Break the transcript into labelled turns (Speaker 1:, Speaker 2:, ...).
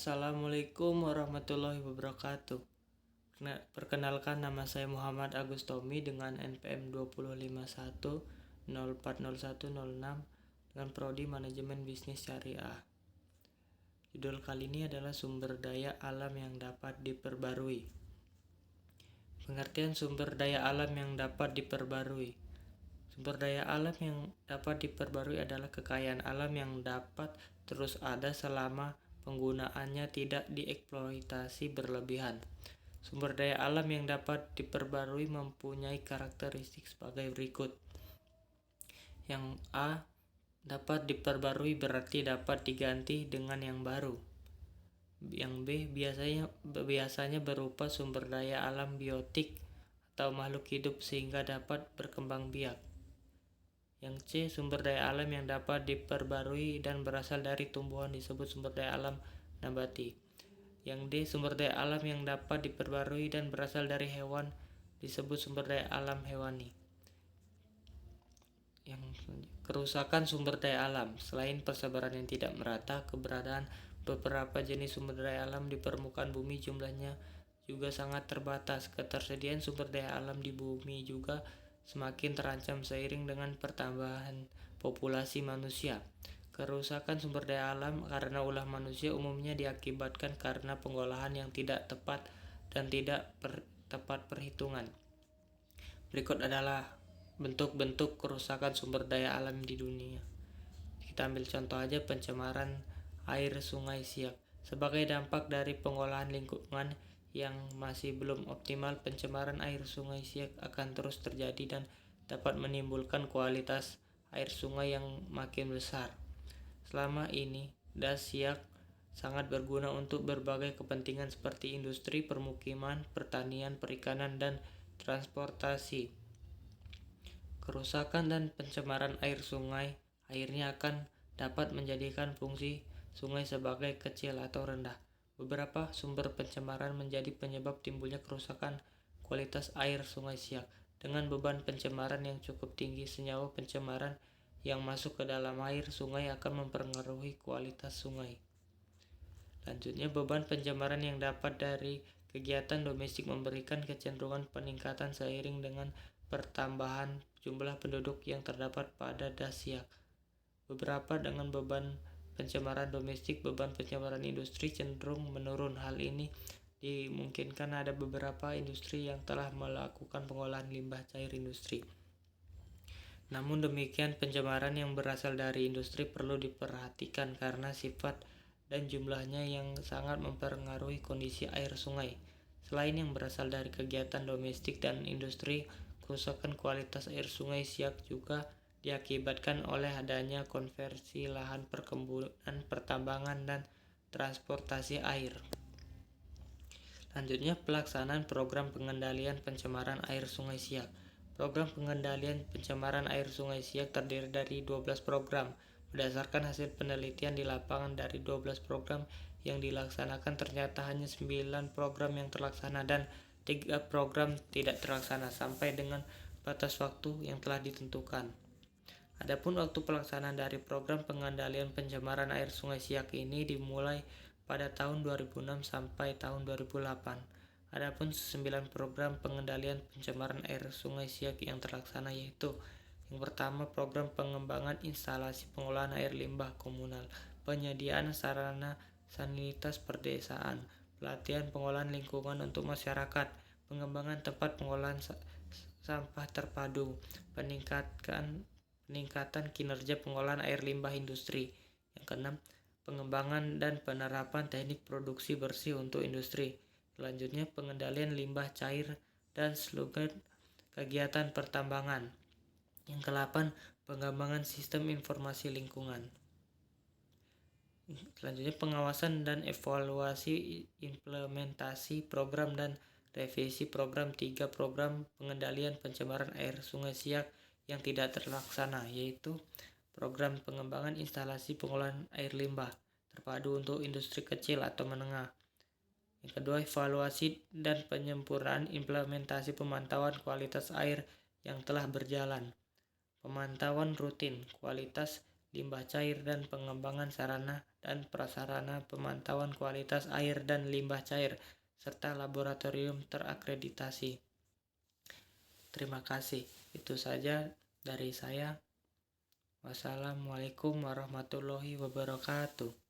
Speaker 1: Assalamualaikum warahmatullahi wabarakatuh. Perkenalkan, nama saya Muhammad Agus Tommy dengan NPM 2051040106 dengan Prodi Manajemen Bisnis Syariah. Judul kali ini adalah sumber daya alam yang dapat diperbarui. Pengertian sumber daya alam yang dapat diperbarui. Sumber daya alam yang dapat diperbarui adalah kekayaan alam yang dapat terus ada selama penggunaannya tidak dieksploitasi berlebihan. Sumber daya alam yang dapat diperbarui mempunyai karakteristik sebagai berikut. Yang A, dapat diperbarui berarti dapat diganti dengan yang baru. Yang B, biasanya berupa sumber daya alam biotik atau makhluk hidup sehingga dapat berkembang biak. Yang C, sumber daya alam yang dapat diperbarui dan berasal dari tumbuhan disebut sumber daya alam nabati. Yang D, sumber daya alam yang dapat diperbarui dan berasal dari hewan disebut sumber daya alam hewani. Yang kerusakan sumber daya alam. Selain persebaran yang tidak merata, keberadaan beberapa jenis sumber daya alam di permukaan bumi jumlahnya juga sangat terbatas. Ketersediaan sumber daya alam di bumi juga semakin terancam seiring dengan pertambahan populasi manusia. Kerusakan sumber daya alam karena ulah manusia umumnya diakibatkan karena pengolahan yang tidak tepat dan tidak tepat perhitungan. Berikut adalah bentuk-bentuk kerusakan sumber daya alam di dunia. Kita ambil contoh aja pencemaran air Sungai Siak. Sebagai dampak dari pengolahan lingkungan yang masih belum optimal, pencemaran air Sungai Siak akan terus terjadi dan dapat menimbulkan kualitas air sungai yang makin besar. Selama ini, Das Siak sangat berguna untuk berbagai kepentingan seperti industri, permukiman, pertanian, perikanan, dan transportasi. Kerusakan dan pencemaran air sungai akhirnya akan dapat menjadikan fungsi sungai sebagai kecil atau rendah. Beberapa sumber pencemaran menjadi penyebab timbulnya kerusakan kualitas air Sungai Siak. Dengan beban pencemaran yang cukup tinggi, senyawa pencemaran yang masuk ke dalam air sungai akan mempengaruhi kualitas sungai. Lanjutnya, beban pencemaran yang dapat dari kegiatan domestik memberikan kecenderungan peningkatan seiring dengan pertambahan jumlah penduduk yang terdapat pada Das Siak. Beberapa dengan beban pencemaran domestik, beban pencemaran industri cenderung menurun. Hal ini dimungkinkan ada beberapa industri yang telah melakukan pengolahan limbah cair industri. Namun demikian, pencemaran yang berasal dari industri perlu diperhatikan karena sifat dan jumlahnya yang sangat mempengaruhi kondisi air sungai. Selain yang berasal dari kegiatan domestik dan industri, kerusakan kualitas air Sungai Siak juga diakibatkan oleh adanya konversi lahan perkebunan, pertambangan, dan transportasi air. Lanjutnya, pelaksanaan program pengendalian pencemaran air Sungai Siak. Program pengendalian pencemaran air Sungai Siak terdiri dari 12 program. Berdasarkan hasil penelitian di lapangan, dari 12 program yang dilaksanakan ternyata hanya 9 program yang terlaksana dan 3 program tidak terlaksana sampai dengan batas waktu yang telah ditentukan. Adapun waktu pelaksanaan dari program pengendalian pencemaran air Sungai Siak ini dimulai pada tahun 2006 sampai tahun 2008. Adapun 9 program pengendalian pencemaran air Sungai Siak yang terlaksana yaitu: yang pertama, program pengembangan instalasi pengolahan air limbah komunal, penyediaan sarana sanitasi perdesaan, pelatihan pengolahan lingkungan untuk masyarakat, pengembangan tempat pengolahan sampah terpadu, peningkatan kinerja pengolahan air limbah industri. Yang keenam, pengembangan dan penerapan teknik produksi bersih untuk industri. Selanjutnya, pengendalian limbah cair dan seluruh kegiatan pertambangan. Yang ke-8, pengembangan sistem informasi lingkungan. Selanjutnya, pengawasan dan evaluasi implementasi program dan revisi program. 3 program pengendalian pencemaran air Sungai Siak yang tidak terlaksana, yaitu program pengembangan instalasi pengolahan air limbah terpadu untuk industri kecil atau menengah. Yang kedua, evaluasi dan penyempurnaan implementasi pemantauan kualitas air yang telah berjalan. Pemantauan rutin kualitas limbah cair, dan pengembangan sarana dan prasarana pemantauan kualitas air dan limbah cair, serta laboratorium terakreditasi. Terima kasih. Itu saja dari saya. Wassalamualaikum warahmatullahi wabarakatuh.